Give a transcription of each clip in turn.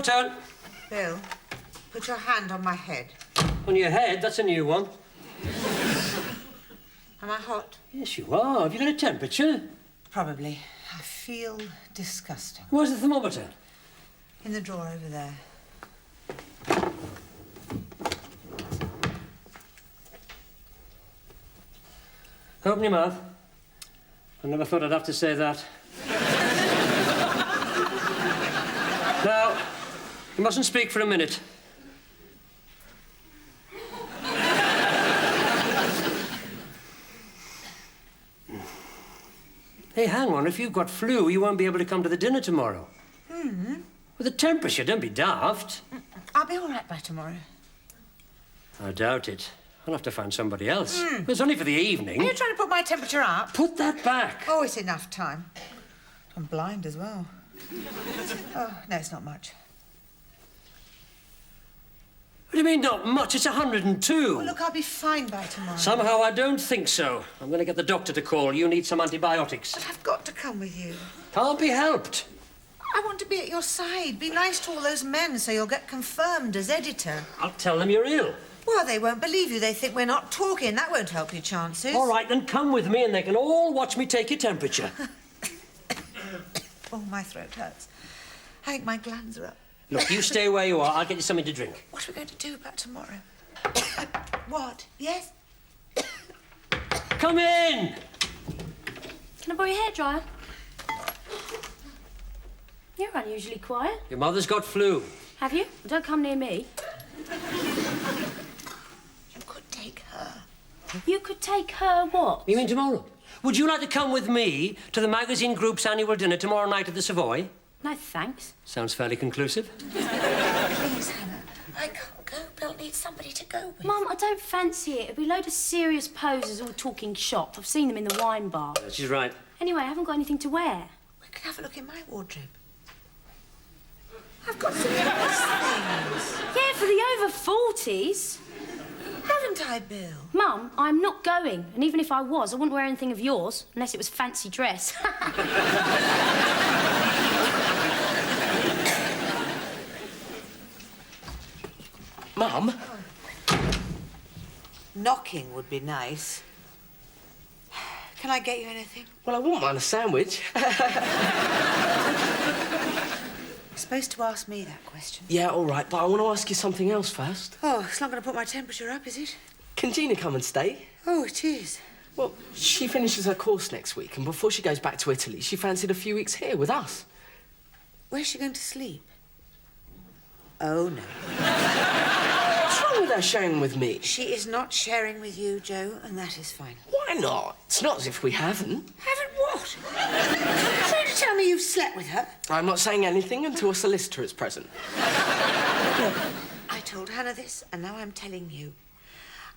Your turn. Bill, put your hand on my head. On your head? That's a new one. Am I hot? Yes, you are. Have you got a temperature? Probably. I feel disgusting. Where's the thermometer? In the drawer over there. Open your mouth. I never thought I'd have to say that. Now, you mustn't speak for a minute. Hey, hang on. If you've got flu, you won't be able to come to the dinner tomorrow. With the temperature, don't be daft. I'll be all right by tomorrow. I doubt it. I'll have to find somebody else. It's only for the evening. Are you trying to put my temperature up? Put that back. Oh, it's enough time. I'm blind as well. Oh, no, it's not much. What do you mean, not much? It's 102. Oh, look, I'll be fine by tomorrow. Somehow I don't think so. I'm going to get the doctor to call. You need some antibiotics. But I've got to come with you. Can't be helped. I want to be at your side. Be nice to all those men so you'll get confirmed as editor. I'll tell them you're ill. Well, they won't believe you. They think we're not talking. That won't help your chances. All right, then come with me and they can all watch me take your temperature. Oh, my throat hurts. I think my glands are up. Look, you stay where you are. I'll get you something to drink. What are we going to do about tomorrow? What? Yes? Come in! Can I borrow your hairdryer? You're unusually quiet. Your mother's got flu. Have you? Well, don't come near me. You could take her. You could take her what? You mean tomorrow? Would you like to come with me to the magazine group's annual dinner tomorrow night at the Savoy? No, thanks. Sounds fairly conclusive. Please, Hannah. I can't go. Bill needs somebody to go with. Mum, I don't fancy it. It'll be a load of serious posers all talking shop. I've seen them in the wine bar. She's right. Anyway, I haven't got anything to wear. We can have a look in my wardrobe. I've got some nice things. Yeah, for the over 40s. Haven't I, Bill? Mum, I'm not going. And even if I was, I wouldn't wear anything of yours, unless it was fancy dress. Mum? Knocking would be nice. Can I get you anything? Well, I wouldn't mind a sandwich. You're supposed to ask me that question. Yeah, all right, but I want to ask you something else first. Oh, it's not going to put my temperature up, is it? Can Gina come and stay? Oh, it is. Well, she finishes her course next week, and before she goes back to Italy, she fancied a few weeks here with us. Where's she going to sleep? Oh, no. What's wrong with her sharing with me? She is not sharing with you, Joe, and that is fine. Why not? It's not as if we haven't. Haven't what? Trying to tell me you've slept with her? I'm not saying anything until a solicitor is present. I told Hannah this, and now I'm telling you.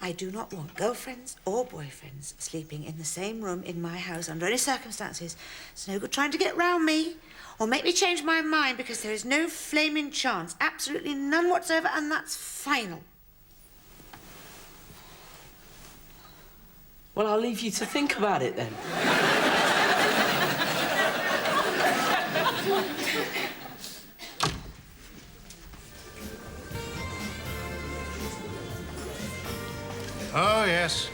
I do not want girlfriends or boyfriends sleeping in the same room in my house under any circumstances. It's no good trying to get round me or make me change my mind because there is no flaming chance, absolutely none whatsoever, and that's final. Well, I'll leave you to think about it then. Oh, yes.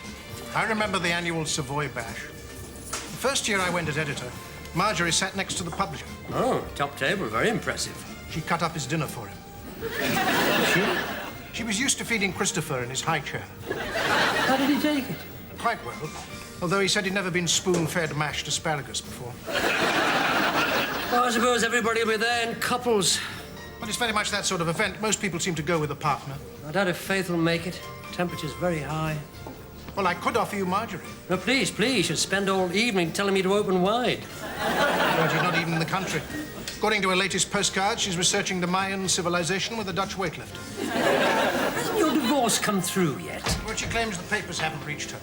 I remember the annual Savoy Bash. The first year I went as editor, Marjorie sat next to the publisher. Oh, top table. Very impressive. She cut up his dinner for him. She was used to feeding Christopher in his high chair. How did he take it? Quite well, although he said he'd never been spoon-fed mashed asparagus before. Well, I suppose everybody will be there in couples. Well, it's very much that sort of event. Most people seem to go with a partner. I doubt if Faith will make it. Temperature's very high. Well, I could offer you Marjorie. No, please, please. You'll spend all evening telling me to open wide. Marjorie's not even in the country. According to her latest postcard, she's researching the Mayan civilization with a Dutch weightlifter. Hasn't your divorce come through yet? Well, she claims the papers haven't reached her.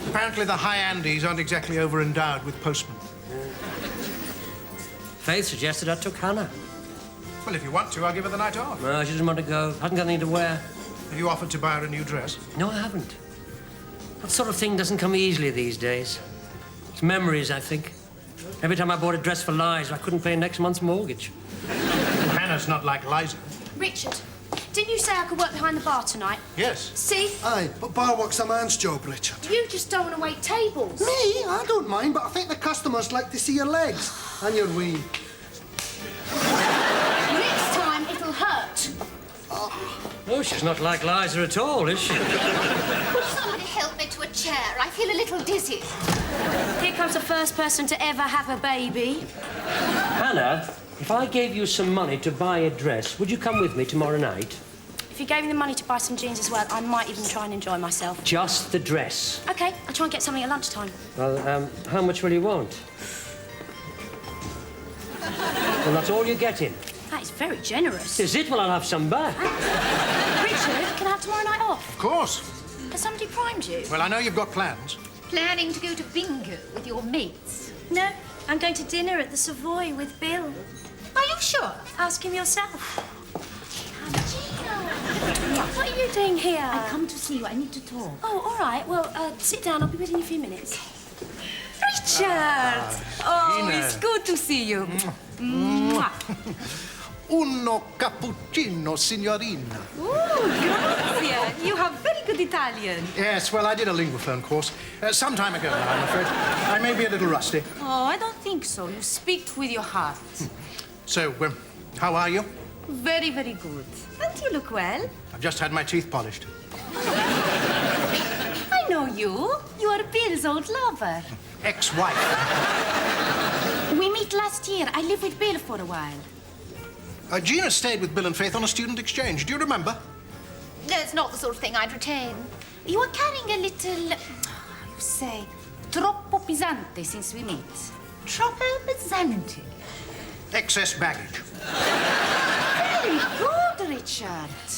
Apparently, the high Andes aren't exactly over-endowed with postmen. Faith suggested I took Hannah. Well, if you want to, I'll give her the night off. No, she doesn't want to go. Hasn't got anything to wear. Have you offered to buy her a new dress? No, I haven't. That sort of thing doesn't come easily these days. It's memories, I think. Every time I bought a dress for Liza, I couldn't pay next month's mortgage. Hannah Hannah's not like Liza. Richard, didn't you say I could work behind the bar tonight? Yes. See? Aye, but bar work's a man's job, Richard. You just don't want to wait tables. Me? I don't mind, but I think the customers like to see your legs and your wee. Next time, it'll hurt. Oh, she's not like Liza at all, is she? Would somebody help me to a chair? I feel a little dizzy. Here comes the first person to ever have a baby. Hannah, if I gave you some money to buy a dress, would you come with me tomorrow night? If you gave me the money to buy some jeans as well, I might even try and enjoy myself. Just the dress. OK, I'll try and get something at lunchtime. Well, how much will you want? Well, that's all you're getting. That is very generous. Is it? Well, I'll have some back. Richard, can I have tomorrow night off? Of course. Has somebody primed you? Well, I know you've got plans. Planning to go to bingo with your mates? No, I'm going to dinner at the Savoy with Bill. Are you sure? Ask him yourself. What are you doing here? I come to see you. I need to talk. Oh, all right. Well, sit down. I'll be with you in a few minutes. Richard! Oh, Gina. it's good to see you. Mwah. Uno cappuccino, signorina. Oh, grazie. You have very good Italian. Yes, well, I did a linguaphone course some time ago now, I'm afraid. I may be a little rusty. Oh, I don't think so. You speak with your heart. So, how are you? Very, very good. And you look well. I've just had my teeth polished. I know you. You are Bill's old lover. Ex-wife. We met last year. I lived with Bill for a while. Gina stayed with Bill and Faith on a student exchange. Do you remember? No, it's not the sort of thing I'd retain. You are carrying a little, you say, troppo pesante since we met. Troppo pesante. Excess baggage. Very good, Richard.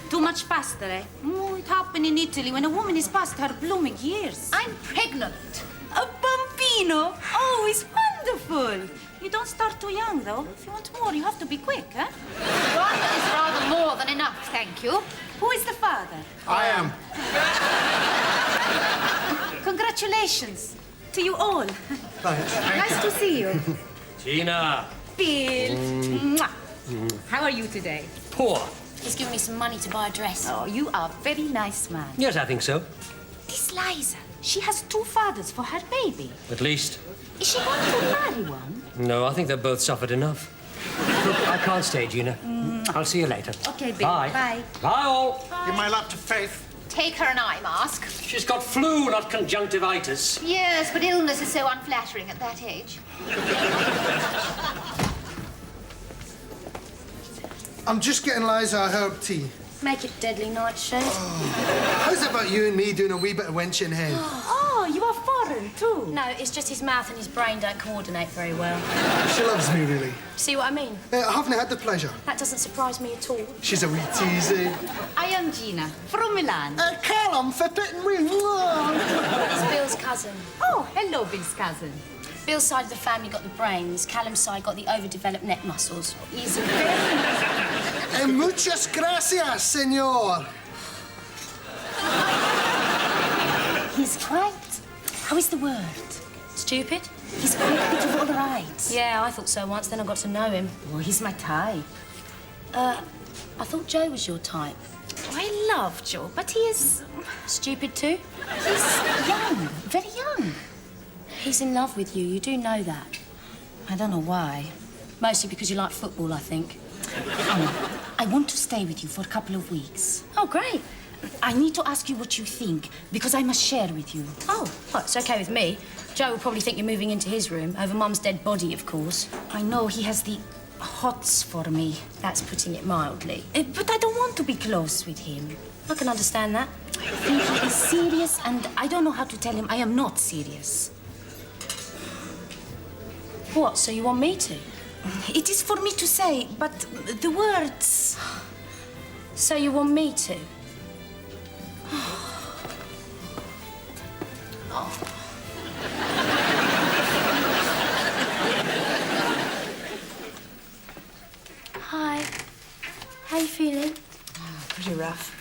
Too much pasta, eh? Oh, it happened in Italy when a woman is past her blooming years. I'm pregnant. A bambino! Oh, it's wonderful. You don't start too young, though. If you want more, you have to be quick, huh? One is rather more than enough, thank you. Who is the father? I am. Congratulations to you all. Thanks. Nice to see you. Gina. Bill. Mwah. How are you today? Poor. He's given me some money to buy a dress. Oh, you are a very nice man. Yes, I think so. This Liza, she has two fathers for her baby. At least. Is she going to marry one? No, I think they've both suffered enough. Look, I can't stay, Gina. I'll see you later. Okay, Bill. Bye. Bye. Bye, all. Give my love to Faith. Take her an eye mask. She's got flu, not conjunctivitis. Yes, but illness is so unflattering at that age. I'm just getting Liza a herb tea. Make it deadly nightshade. How's it about you and me doing a wee bit of wenching head? Oh, you are foreign, too. No, it's just his mouth and his brain don't coordinate very well. She loves me, really. See what I mean? I haven't had the pleasure. That doesn't surprise me at all. She's a wee teasy. I am Gina, from Milan. Callum, for pitting me. It's Bill's cousin. Oh, hello, Bill's cousin. Bill's side of the family got the brains. Callum's side got the overdeveloped neck muscles. He's Muchas gracias, senor. He's quite... How is the word? stupid. He's quite a bit of all right. Yeah, I thought so once, then I got to know him. Oh, he's my type. I thought Joe was your type. Oh, I love Joe, but he is... Stupid too? He's young, very young. He's in love with you, you do know that. I don't know why. Mostly because you like football, I think. I want to stay with you for a couple of weeks. Oh, great. I need to ask you what you think, because I must share with you. Oh, well, it's okay with me. Joe will probably think you're moving into his room, over Mum's dead body, of course. I know he has the hots for me. That's putting it mildly. But I don't want to be close with him. I can understand that. I think he is serious, and I don't know how to tell him I am not serious. What, so you want me to? It is for me to say, but the words... So you want me to? Hi. How you feeling? Pretty rough.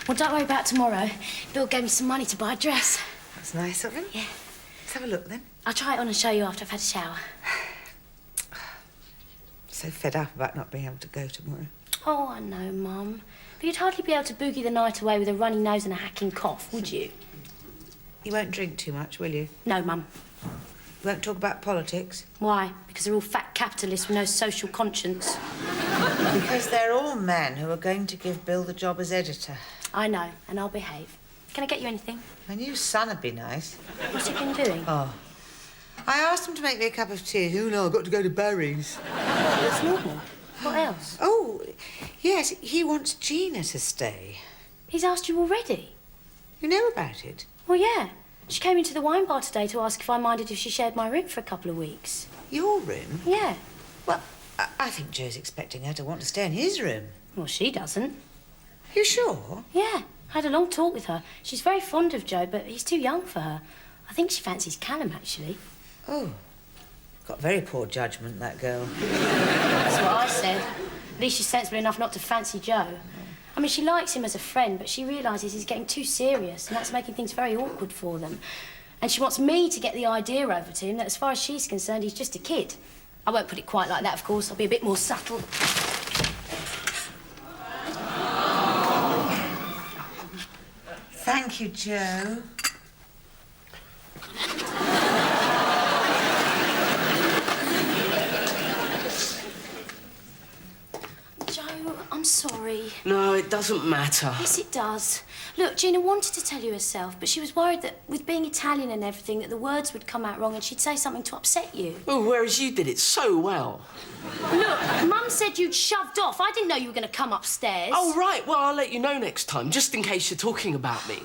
Well, don't worry about tomorrow. Bill gave me some money to buy a dress. That's nice of him. Yeah. Let's have a look then. I'll try it on and show you after I've had a shower. So fed up about not being able to go tomorrow. Oh, I know, Mum. But you'd hardly be able to boogie the night away with a runny nose and a hacking cough, would you? You won't drink too much, will you? No, Mum. You won't talk about politics? Why? Because they're all fat capitalists with no social conscience. Because they're all men who are going to give Bill the job as editor. I know, and I'll behave. Can I get you anything? My new son would be nice. What's he been doing? Oh. I asked him to make me a cup of tea. Oh, no, I've got to go to Barry's. That's normal. What else? Oh, yes, he wants Gina to stay. He's asked you already? You know about it? Well, yeah. She came into the wine bar today to ask if I minded if she shared my room for a couple of weeks. Your room? Yeah. Well, I think Joe's expecting her to want to stay in his room. Well, she doesn't. You sure? Yeah. I had a long talk with her. She's very fond of Joe, but he's too young for her. I think she fancies Callum, actually. Oh. Got very poor judgment, that girl. That's what I said. At least she's sensible enough not to fancy Joe. I mean, she likes him as a friend, but she realises he's getting too serious, and that's making things very awkward for them. And she wants me to get the idea over to him that, as far as she's concerned, he's just a kid. I won't put it quite like that, of course. I'll be a bit more subtle. Thank you, Joe. I'm sorry. No, it doesn't matter. Yes, it does. Look, Gina wanted to tell you herself, but she was worried that with being Italian and everything, that the words would come out wrong and she'd say something to upset you. Oh, whereas you did it so well. Look, Mum said you'd shoved off. I didn't know you were going to come upstairs. Oh, right. Well, I'll let you know next time, just in case you're talking about me.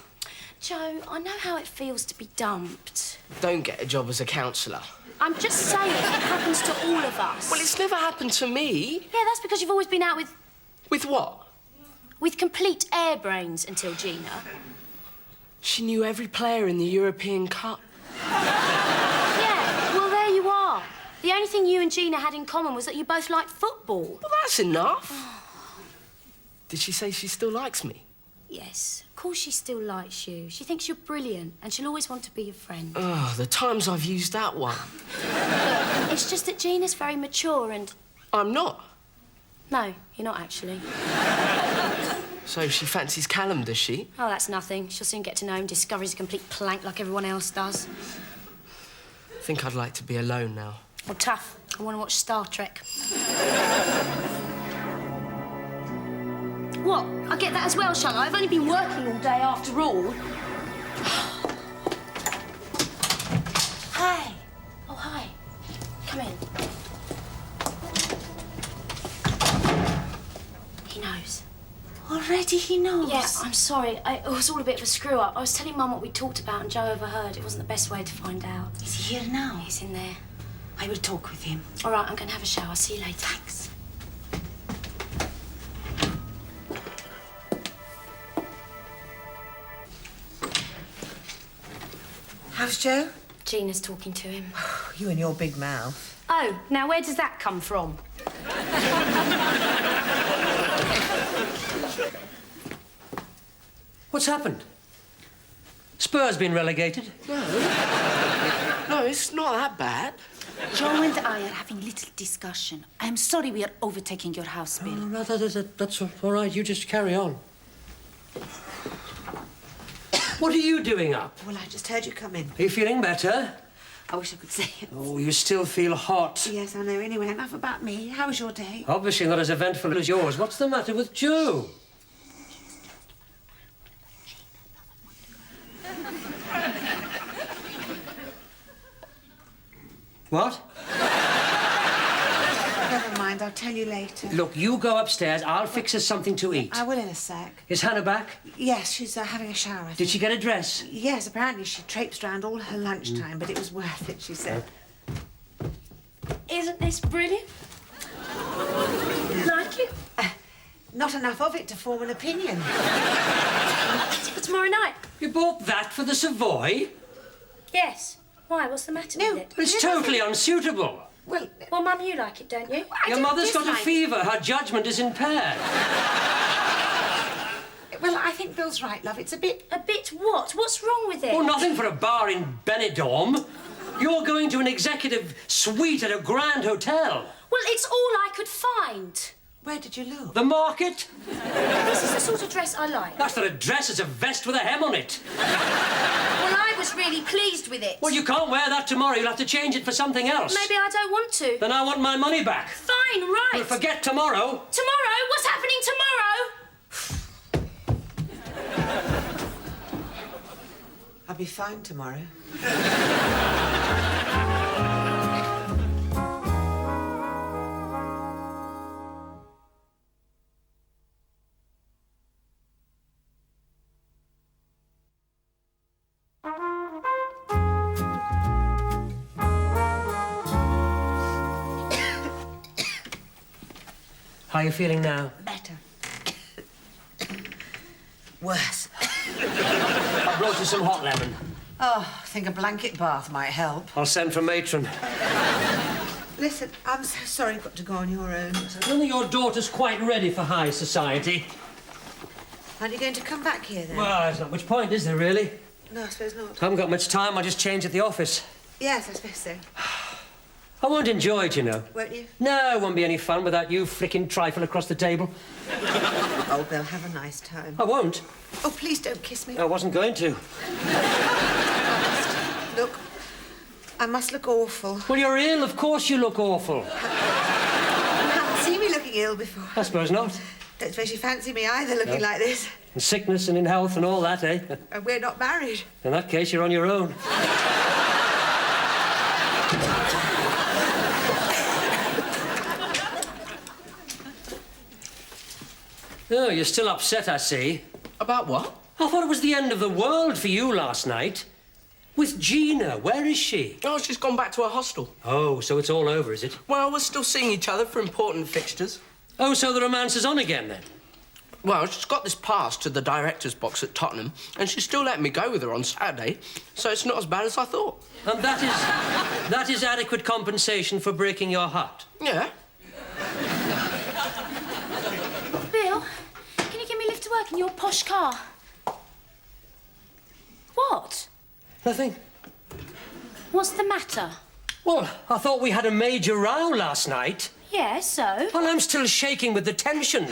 Joe, I know how it feels to be dumped. Don't get a job as a counsellor. I'm just saying, it happens to all of us. Well, it's never happened to me. Yeah, that's because you've always been out with... With what? With complete air brains until Gina. She knew every player in the European Cup. Yeah, well, there you are. The only thing you and Gina had in common was that you both liked football. Well, that's enough. Did she say she still likes me? Yes, of course she still likes you. She thinks you're brilliant and she'll always want to be your friend. Oh, the times I've used that one. Look, it's just that Gina's very mature and... I'm not. No, you're not actually. So she fancies Callum, does she? Oh, that's nothing. She'll soon get to know him, discover he's a complete plank like everyone else does. I think I'd like to be alone now. Well, tough. I want to watch Star Trek. What? I get that as well, shall I? I've only been working all day after all. Hi. Oh, hi. Come in. He knows. Already he knows? Yeah, I'm sorry. It was all a bit of a screw-up. I was telling Mum what we talked about and Joe overheard. It wasn't the best way to find out. Is he here now? He's in there. I will talk with him. All right, I'm going to have a shower. See you later. Thanks. How's Joe? Gina's talking to him. You and your big mouth. Oh, now where does that come from? What's happened? Spurs been relegated? No, it's not that bad. Joe and I are having a little discussion. I'm sorry we are overtaking your house, Bill. No, that's all right. You just carry on. What are you doing up? Well, I just heard you come in. Are you feeling better? I wish I could say it. Oh, you still feel hot. Yes, I know. Anyway, enough about me. How was your day? Obviously not as eventful as yours. What's the matter with Joe? What? Never mind. I'll tell you later. Look, you go upstairs. I'll fix us something to eat. I will in a sec. Is Hannah back? Yes, she's having a shower, I think. Did she get a dress? Yes, apparently she traipsed around all her lunchtime, but it was worth it, she said. Isn't this brilliant? Like it? Not enough of it to form an opinion. For tomorrow night? You bought that for the Savoy? Yes. Why? What's the matter No. with it? It's totally unsuitable. Well, Well, Mum, you like it, don't you? Your mother's got a dislike- fever. Her judgment is impaired. well, I think Bill's right, love. It's a bit... A bit what? What's wrong with it? Well, nothing for a bar in Benidorm. You're going to an executive suite at a grand hotel. Well, Well, it's all I could find. Where did you look? The market? This is the sort of dress I like. That's not a dress, it's a vest with a hem on it. Well, I was really pleased with it. Well, you can't wear that tomorrow. You'll have to change it for something else. Maybe I don't want to. Then I want my money back. Fine, right. Well, forget tomorrow. Tomorrow? What's happening tomorrow? I'll be fine tomorrow. How are you feeling now? Better. Worse. I brought you some hot lemon. Oh, I think a blanket bath might help. I'll send for matron. Listen, I'm so sorry you've got to go on your own. I don't think your daughter's quite ready for high society. Aren't you going to come back here, then? Well, there's not much point, is there, really? No, I suppose not. I haven't got much time. I'll just change at the office. Yes, I suppose so. I won't enjoy it, you know. Won't you? No, it won't be any fun without you frickin' trifle across the table. Oh, Bill, have a nice time. I won't. Oh, please don't kiss me. I wasn't going to. Look, I must look awful. Well, you're ill. Of course you look awful. You haven't seen me looking ill before. I suppose not. Don't suppose you fancy me either, looking like this. In sickness and in health and all that, eh? And we're not married. In that case, you're on your own. Oh, you're still upset, I see. About what? I thought it was the end of the world for you last night. With Gina, where is she? Oh, she's gone back to her hostel. Oh, so it's all over, is it? Well, we're still seeing each other for important fixtures. Oh, so the romance is on again, then? Well, she's got this pass to the director's box at Tottenham, and she's still letting me go with her on Saturday, so it's not as bad as I thought. And that is adequate compensation for breaking your heart? Yeah. Bill, can you give me a lift to work in your posh car? What? Nothing. What's the matter? Well, I thought we had a major row last night. Yeah, so? Well, I'm still shaking with the tension.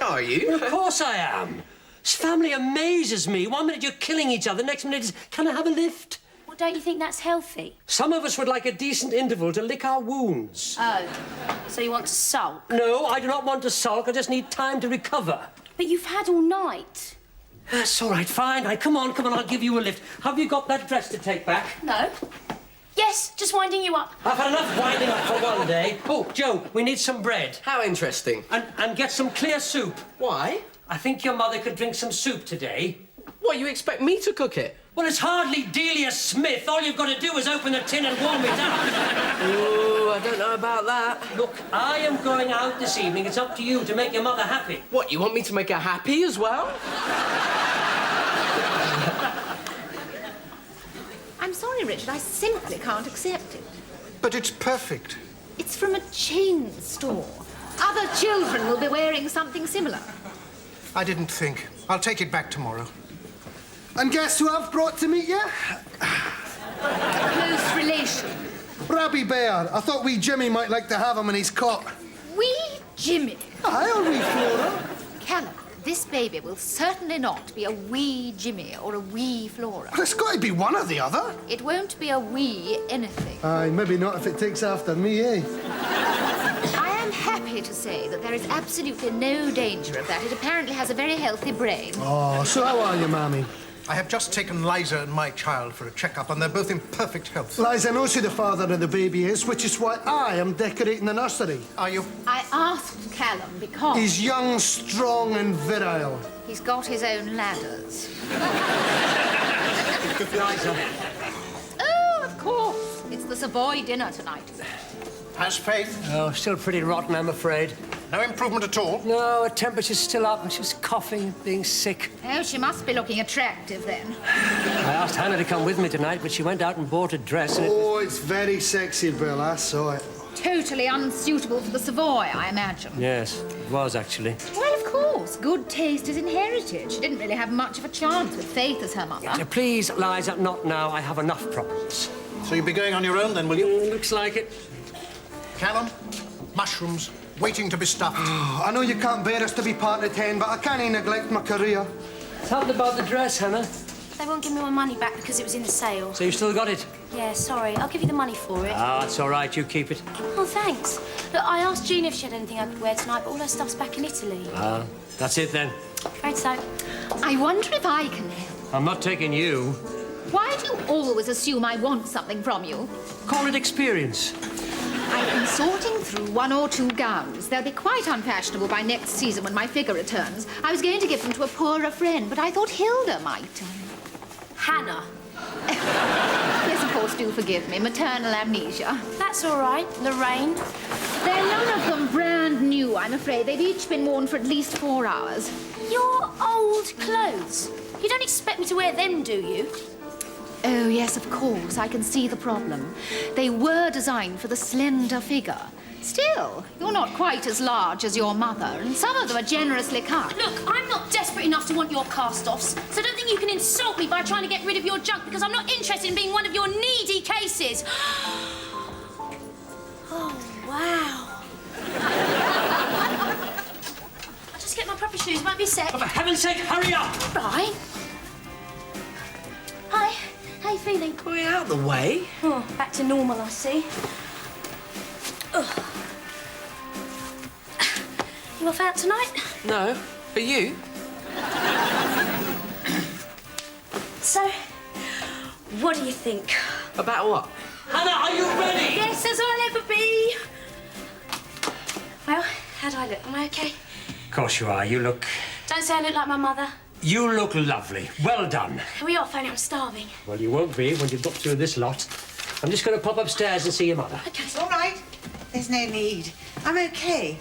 Are you? Well, of course I am. This family amazes me. 1 minute you're killing each other, next minute is, can I have a lift? Well, don't you think that's healthy? Some of us would like a decent interval to lick our wounds. Oh, so you want to sulk? No, I do not want to sulk. I just need time to recover. But you've had all night. That's all right, fine. Come on, I'll give you a lift. Have you got that dress to take back? No. Yes, just winding you up. I've had enough winding up for one day. Oh, Joe, we need some bread. How interesting. And get some clear soup. Why? I think your mother could drink some soup today. What, you expect me to cook it? Well, it's hardly Delia Smith. All you've got to do is open the tin and warm it up. Ooh, I don't know about that. Look, I am going out this evening. It's up to you to make your mother happy. What, you want me to make her happy as well? I'm sorry, Richard, I simply can't accept it. But it's perfect. It's from a chain store. Other children will be wearing something similar. I didn't think. I'll take it back tomorrow. And guess who I've brought to meet you? A close relation. Robbie Bear. I thought wee Jimmy might like to have him in his cot. Wee Jimmy. Aye, or wee Flora. Callum, this baby will certainly not be a wee Jimmy or a wee Flora. But it's got to be one or the other. It won't be a wee anything. Aye, maybe not if it takes after me, eh? I am happy to say that there is absolutely no danger of that. It apparently has a very healthy brain. Oh, so how are you, Mammy? I have just taken Liza and my child for a checkup, and they're both in perfect health. Liza knows who the father of the baby is, which is why I am decorating the nursery. Are you? I asked Callum because He's young, strong, and virile. he's got his own ladders. Liza. Oh, of course. It's the Savoy dinner tonight. How's Faith? Oh, still pretty rotten, I'm afraid. No improvement at all? No, her temperature's still up and she's coughing and being sick. Oh, she must be looking attractive then. I asked Hannah to come with me tonight, but she went out and bought a dress and Oh, it's very sexy, Bill. I saw it. Totally unsuitable for the Savoy, I imagine. Yes, it was actually. Well, of course. Good taste is inherited. She didn't really have much of a chance with Faith as her mother. Please, Liza, not now. I have enough problems. So you'll be going on your own then, will you? Looks like it. Callum, mushrooms, waiting to be stuffed. I know you can't bear us to be part of 10, but I can't neglect my career. Tell them about the dress, Hannah. They won't give me my money back because it was in the sale. So you still got it? Yeah, sorry. I'll give you the money for it. Ah, it's all right. You keep it. Oh, thanks. Look, I asked Jean if she had anything I could wear tonight, but all her stuff's back in Italy. Ah, that's it then. Afraid so. I wonder if I can help. I'm not taking you. Why do you always assume I want something from you? Call it experience. I've been sorting through one or two gowns. They'll be quite unfashionable by next season when my figure returns. I was going to give them to a poorer friend, but I thought Hilda might. Hannah. Yes, of course, do forgive me. Maternal amnesia. That's all right, Lorraine. They're none of them brand new, I'm afraid. They've each been worn for at least 4 hours. Your old clothes. You don't expect me to wear them, do you? Oh, yes, of course. I can see the problem. They were designed for the slender figure. Still, you're not quite as large as your mother, and some of them are generously cut. Look, I'm not desperate enough to want your cast-offs, so don't think you can insult me by trying to get rid of your junk, because I'm not interested in being one of your needy cases. Oh, wow. I'll just get my proper shoes. Might be a sec. Oh, for heaven's sake, hurry up! Right. Hi. How you feeling? Are we out of the way? Oh, back to normal, I see. Ugh. You off out tonight? No. Are you? So, what do you think? About what? Hannah, are you ready? Yes, as I'll ever be. Well, how do I look? Am I okay? Of course you are. You look... Don't say I look like my mother. You look lovely. Well done. Are we off? I'm starving. Well, you won't be when you've got through this lot. I'm just going to pop upstairs and see your mother. Okay. It's all right. There's no need. I'm okay.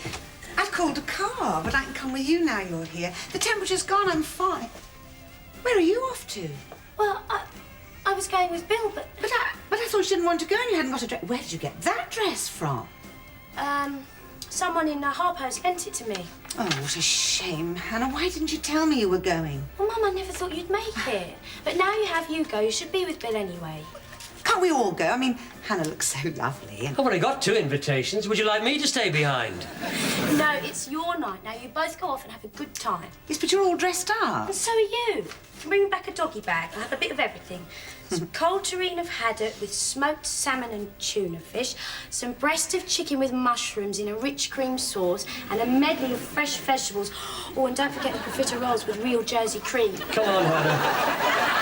I've called a car, but I can come with you now you're here. The temperature's gone. I'm fine. Where are you off to? Well, I was going with Bill, but But I thought you didn't want to go and you hadn't got a dress. Where did you get that dress from? someone in Harpo's lent it to me. Oh, what a shame. Hannah, why didn't you tell me you were going? Well, Mum, I never thought you'd make it. But now you have Hugo. You should be with Bill anyway. Can't we all go? I mean, Hannah looks so lovely. I've only got 2 invitations. Would you like me to stay behind? No, it's your night. Now you both go off and have a good time. Yes, but you're all dressed up. And so are you. You can bring me back a doggy bag. I'll have a bit of everything. Some cold terrine of haddock with smoked salmon and tuna fish, some breast of chicken with mushrooms in a rich cream sauce, and a medley of fresh vegetables. Oh, and don't forget the profiterolles with real Jersey cream. Come on, Hannah.